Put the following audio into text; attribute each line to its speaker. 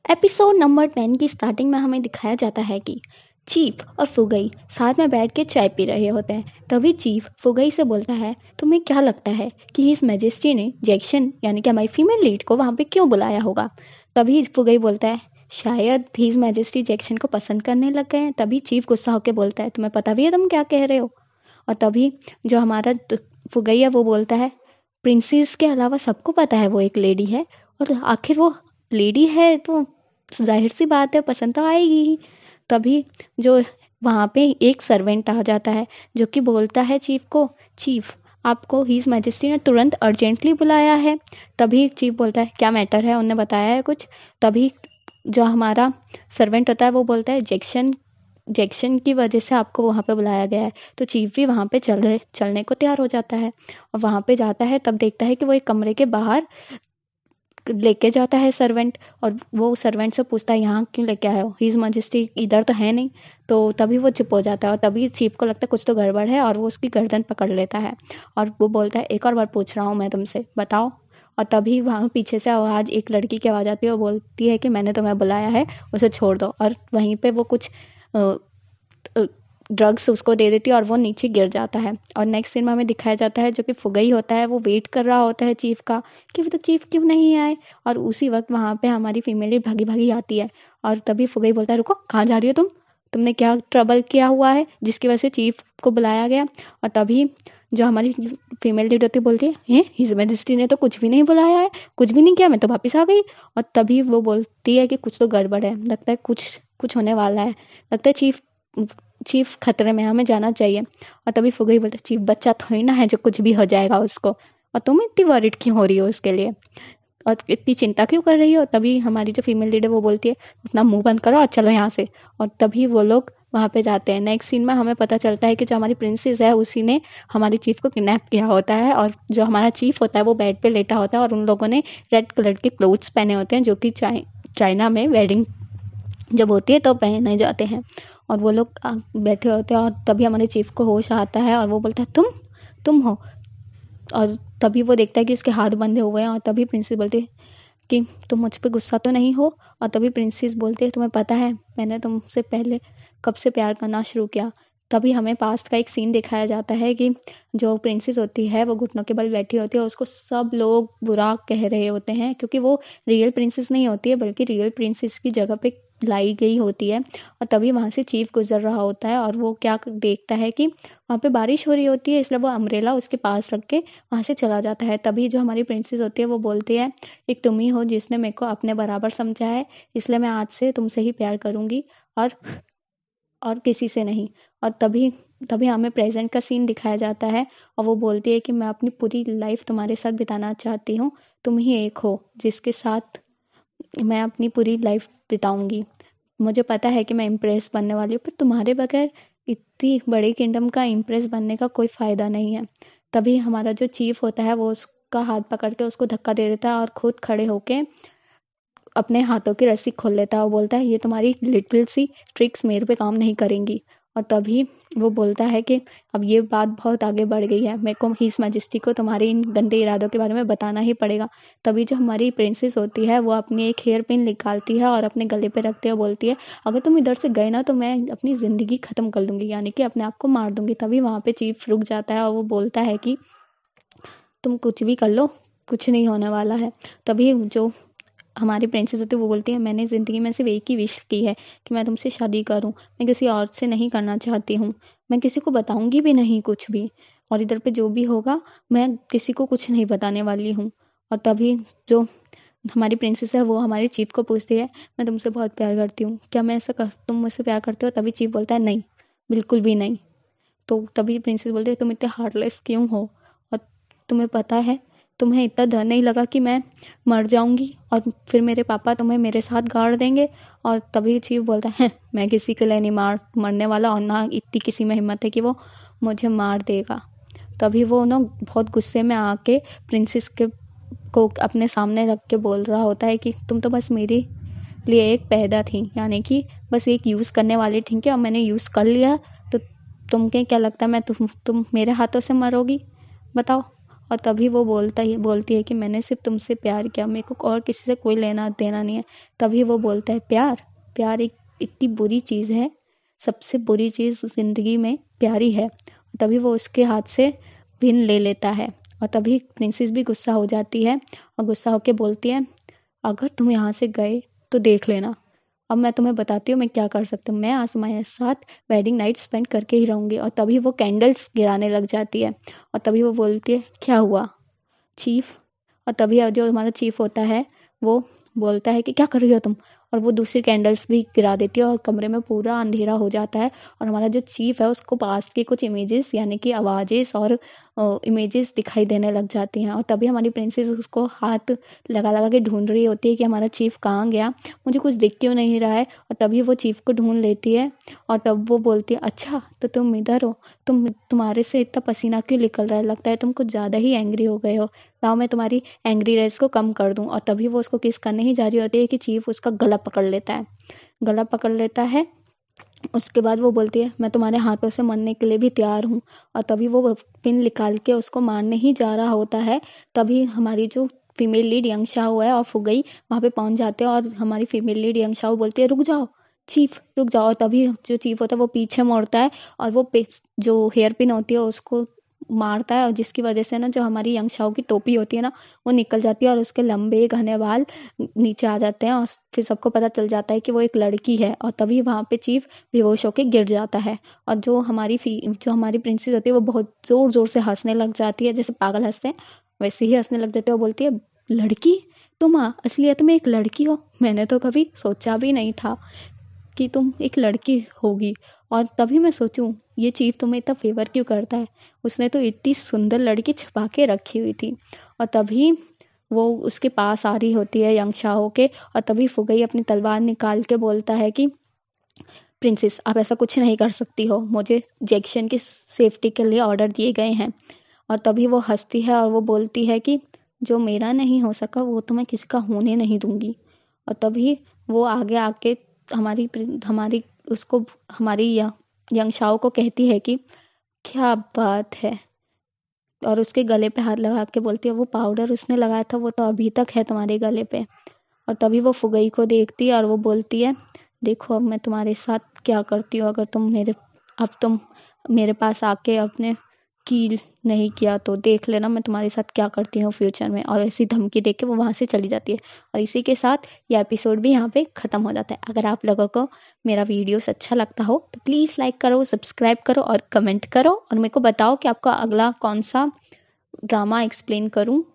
Speaker 1: Episode number 10 की starting में हमें दिखाया जाता है कि चीफ और फुगई साथ में बैठ के चाय पी रहे होते हैं। तभी चीफ फुगई से बोलता है, तुम्हें क्या लगता है कि हिज मैजेस्टी ने जैक्सन यानी कि हमारी फीमेल लीड को वहाँ पे क्यों बुलाया होगा? तभी फुगई बोलता है, शायद हिज मैजेस्टी जैक्सन को पसंद करने लग गए हैं। तभी चीफ गुस्सा होकर बोलता है, तुम्हें पता भी है तुम क्या कह रहे हो? और तभी जो हमारा फुगई है वो बोलता है, प्रिंसेस के अलावा सबको पता है वो एक लेडी है, और आखिर वो लेडी है तो ज़ाहिर सी बात है पसंद तो आएगी ही। तभी जो वहाँ पे एक सर्वेंट आ जाता है जो कि बोलता है चीफ को, चीफ आपको हिज मैजेस्टी ने तुरंत अर्जेंटली बुलाया है। तभी चीफ बोलता है, क्या मैटर है, उन्होंने बताया है कुछ? तभी जो हमारा सर्वेंट होता है वो बोलता है, जैक्सन जैक्सन की वजह से आपको वहाँ पे बुलाया गया है। तो चीफ भी वहाँ पे चलने को तैयार हो जाता है और वहाँ पे जाता है। तब देखता है कि वो एक कमरे के बाहर लेके जाता है सर्वेंट, और वो सर्वेंट से पूछता है, यहाँ क्यों लेके आए हो, हिज मैजेस्टी इधर तो है नहीं। तो तभी वो चुप हो जाता है और तभी चीफ को लगता है कुछ तो गड़बड़ है, और वो उसकी गर्दन पकड़ लेता है और वो बोलता है, एक और बार पूछ रहा हूँ मैं तुमसे, बताओ। और तभी वहाँ पीछे से आवाज़, एक लड़की की आवाज़ आती है, वो बोलती है कि मैंने तुम्हें बुलाया है, उसे छोड़ दो। और वहीं पे वो कुछ ड्रग्स उसको दे देती है और वो नीचे गिर जाता है। और नेक्स्ट सीन में हमें दिखाया जाता है जो कि फुगई होता है, वो वेट कर रहा होता है चीफ का कि वो तो चीफ क्यों नहीं आए। और उसी वक्त वहाँ पे हमारी फीमेल भागी भागी आती है और तभी फुगई बोलता है, रुको, कहाँ जा रही हो तुम? तुमने क्या ट्रबल किया हुआ है जिसकी वजह से चीफ को बुलाया गया? और तभी जो हमारी फीमेल लीड होती है बोलती है, हिज मैजेस्टी ने तो कुछ भी नहीं बुलाया है, कुछ भी नहीं किया, मैं तो वापस आ गई। और तभी वो बोलती है कि कुछ तो गड़बड़ है, लगता है कुछ कुछ होने वाला है, लगता है चीफ चीफ खतरे में, हमें जाना चाहिए। और तभी फुगई बोलता है, चीफ बच्चा थोड़ी ना है जो कुछ भी हो जाएगा उसको, और तुम इतनी वरिड क्यों हो रही हो उसके लिए, और इतनी चिंता क्यों कर रही हो? तभी हमारी जो फीमेल लीडर वो बोलती है, अपना मुंह बंद करो और चलो यहाँ से। और तभी वो लोग वहाँ पे जाते हैं। नेक्स्ट सीन में हमें पता चलता है कि जो हमारी प्रिंसेस है उसी ने हमारी चीफ को किडनैप किया होता है, और जो हमारा चीफ होता है वो बेड पे लेटा होता है और उन लोगों ने रेड कलर के क्लोथ्स पहने होते हैं जो कि चाइना में वेडिंग जब होती है तो पहने जाते हैं। और वो लोग बैठे होते हैं और तभी हमारे चीफ को होश आता है और वो बोलता है, तुम हो? और तभी वो देखता है कि उसके हाथ बंधे हुए हैं। और तभी प्रिंसेस बोलती है कि तुम मुझ पे गुस्सा तो नहीं हो? और तभी प्रिंसेस बोलती है, तुम्हें पता है मैंने तुमसे पहले कब से प्यार करना शुरू किया? तभी हमें पास्ट का एक सीन दिखाया जाता है कि जो प्रिंसेस होती है वो घुटनों के बल बैठी होती है, उसको सब लोग बुरा कह रहे होते हैं क्योंकि वो रियल प्रिंसेस नहीं होती है बल्कि रियल प्रिंसेस की जगह पे लाई गई होती है। और तभी वहाँ से चीफ गुजर रहा होता है और वो क्या देखता है कि वहाँ पे बारिश हो रही होती है, इसलिए वो अम्ब्रेला उसके पास रख के वहाँ से चला जाता है। तभी जो हमारी प्रिंसेस होती है वो बोलती है, एक तुम ही हो जिसने मेरे को अपने बराबर समझा है, इसलिए मैं आज से तुमसे ही प्यार करूंगी और किसी से नहीं। और तभी तभी हमें प्रेजेंट का सीन दिखाया जाता है और वो बोलती है कि मैं अपनी पूरी लाइफ तुम्हारे साथ बिताना चाहती हूँ, तुम ही एक हो जिसके साथ मैं अपनी पूरी लाइफ बिताऊंगी। मुझे पता है कि मैं इम्प्रेस बनने वाली हूँ, पर तुम्हारे बगैर इतनी बड़ी किंगडम का इम्प्रेस बनने का कोई फ़ायदा नहीं है। तभी हमारा जो चीफ होता है वो उसका हाथ पकड़ के उसको धक्का दे देता है और खुद खड़े होके अपने हाथों की रस्सी खोल लेता है और बोलता है, ये तुम्हारी लिटिल सी ट्रिक्स मेरे पे काम नहीं करेंगी। और तभी वो बोलता है कि अब ये बात बहुत आगे बढ़ गई है, मेरे को हिज मैजेस्टी को तुम्हारे इन गंदे इरादों के बारे में बताना ही पड़ेगा। तभी जो हमारी प्रिंसेस होती है वो अपनी एक हेयर पिन निकालती है और अपने गले पे रखते हुए बोलती है, अगर तुम इधर से गए ना तो मैं अपनी ज़िंदगी ख़त्म कर दूंगी, यानी कि अपने आप को मार दूंगी। तभी वहाँ पे चीफ रुक जाता है और वो बोलता है कि तुम कुछ भी कर लो, कुछ नहीं होने वाला है। तभी जो हमारी प्रिंसेस होती है वो बोलती है, मैंने ज़िंदगी में सिर्फ एक ही विश की है कि मैं तुमसे शादी करूं, मैं किसी और से नहीं करना चाहती हूँ, मैं किसी को बताऊंगी भी नहीं कुछ भी, और इधर पे जो भी होगा मैं किसी को कुछ नहीं बताने वाली हूँ। और तभी जो हमारी प्रिंसेस है वो हमारे चीफ को पूछती है, मैं तुमसे बहुत प्यार करती हूँ, क्या मैं ऐसा कर तुम मुझसे प्यार करते हो? तभी चीफ बोलता है, नहीं, बिल्कुल भी नहीं। तो तभी प्रिंसेस बोलती है, तुम इतने हार्टलेस क्यों हो? और तुम्हें पता है, तुम्हें इतना डर नहीं लगा कि मैं मर जाऊंगी और फिर मेरे पापा तुम्हें मेरे साथ गाड़ देंगे? और तभी चीफ बोलता है, मैं किसी के लिए नहीं मरने वाला, और ना इतनी किसी में हिम्मत है कि वो मुझे मार देगा। तभी वो ना बहुत गुस्से में आके प्रिंसेस के को अपने सामने रख के बोल रहा होता है कि तुम तो बस मेरे लिए एक पैदा थी, यानी कि बस एक यूज़ करने वाली थी कि अब मैंने यूज़ कर लिया, तो तुमके क्या लगता है मैं तुम मेरे हाथों से मरोगी? बताओ। और तभी वो बोलती है कि मैंने सिर्फ तुमसे प्यार किया, मेरे को और किसी से कोई लेना देना नहीं है। तभी वो बोलता है प्यार, प्यार एक इतनी बुरी चीज़ है, सबसे बुरी चीज़ ज़िंदगी में प्यार ही है। तभी वो उसके हाथ से पिन ले लेता है और तभी प्रिंसेस भी गुस्सा हो जाती है और गुस्सा होके बोलती है अगर तुम यहाँ से गए तो देख लेना, अब मैं तुम्हें बताती हूँ मैं क्या कर सकती हूँ, मैं आज तुम्हारे साथ वेडिंग नाइट स्पेंड करके ही रहूँगी। और तभी वो कैंडल्स गिराने लग जाती है और तभी वो बोलती है क्या हुआ चीफ। और तभी जो हमारा चीफ होता है वो बोलता है कि क्या कर रही हो तुम, और वो दूसरी कैंडल्स भी गिरा देती है और कमरे में पूरा अंधेरा हो जाता है। और हमारा जो चीफ है उसको पास की कुछ इमेजेस यानी कि आवाजेस और इमेजेस दिखाई देने लग जाती हैं। और तभी हमारी प्रिंसेस उसको हाथ लगा लगा के ढूंढ रही होती है कि हमारा चीफ कहाँ गया, मुझे कुछ दिख क्यों नहीं रहा है। और तभी वो चीफ को ढूंढ लेती है और तब वो बोलती है अच्छा तो तुम इधर हो, तुम्हारे से इतना पसीना क्यों निकल रहा है, लगता है तुम कुछ ज़्यादा ही एंग्री हो गए हो, लाओ मैं तुम्हारी एंग्रीनेस को कम कर दूं। और तभी वो उसको किस करने ही जा रही होती है कि चीफ उसका गला पकड़ लेता है, गला पकड़ लेता है। उसके बाद वो बोलती है मैं तुम्हारे हाथों से मरने के लिए भी तैयार हूँ। और तभी वो पिन निकाल के उसको मारने ही जा रहा होता है। तभी हमारी जो फीमेल लीड यंग शाओ है और फुगई वहाँ पे पहुंच जाते हैं और हमारी फीमेल लीड यंग शाओ बोलती है रुक जाओ चीफ रुक जाओ। और तभी जो चीफ होता है वो पीछे मुड़ता है और वो जो हेयर पिन होती है उसको मारता है, और जिसकी वजह से ना जो हमारी यंग शाओ की टोपी होती है ना वो निकल जाती है और उसके लंबे घने बाल नीचे आ जाते हैं। और फिर सबको पता चल जाता है कि वो एक लड़की है। और तभी वहाँ पे चीफ बेहोश होके गिर जाता है और जो हमारी प्रिंसेस होती है वो बहुत जोर जोर से हंसने लग जाती है, जैसे पागल हंसते हैं वैसे ही हंसने लग जाती है और बोलती है लड़की, तुम असलियत में एक लड़की हो, मैंने तो कभी सोचा भी नहीं था कि तुम एक लड़की होगी। और तभी मैं सोचूं ये चीफ तुम्हें इतना फेवर क्यों करता है, उसने तो इतनी सुंदर लड़की छुपा के रखी हुई थी। और तभी वो उसके पास आ रही होती है यंग शाहो के, और तभी फुगई अपनी तलवार निकाल के बोलता है कि प्रिंसेस आप ऐसा कुछ नहीं कर सकती हो, मुझे जैक्सन की सेफ्टी के लिए ऑर्डर दिए गए हैं। और तभी वो हंसती है और वो बोलती है कि जो मेरा नहीं हो सका वो तो मैं किसी का होने नहीं दूंगी। और तभी वो आगे आके हमारी उसको हमारी यंग शाओ को कहती है कि क्या बात है, और उसके गले पे हाथ लगा के बोलती है वो पाउडर उसने लगाया था वो तो अभी तक है तुम्हारे गले पे। और तभी वो फुगई को देखती है और वो बोलती है देखो अब मैं तुम्हारे साथ क्या करती हूँ, अगर तुम मेरे पास आके अपने कील नहीं किया तो देख लेना मैं तुम्हारे साथ क्या करती हूँ फ्यूचर में। और ऐसी धमकी देके वो वहाँ से चली जाती है। और इसी के साथ ये एपिसोड भी यहाँ पे ख़त्म हो जाता है। अगर आप लोगों को मेरा वीडियोस अच्छा लगता हो तो प्लीज़ लाइक करो, सब्सक्राइब करो और कमेंट करो और मेरे को बताओ कि आपका अगला कौन सा ड्रामा एक्सप्लेन करूँ।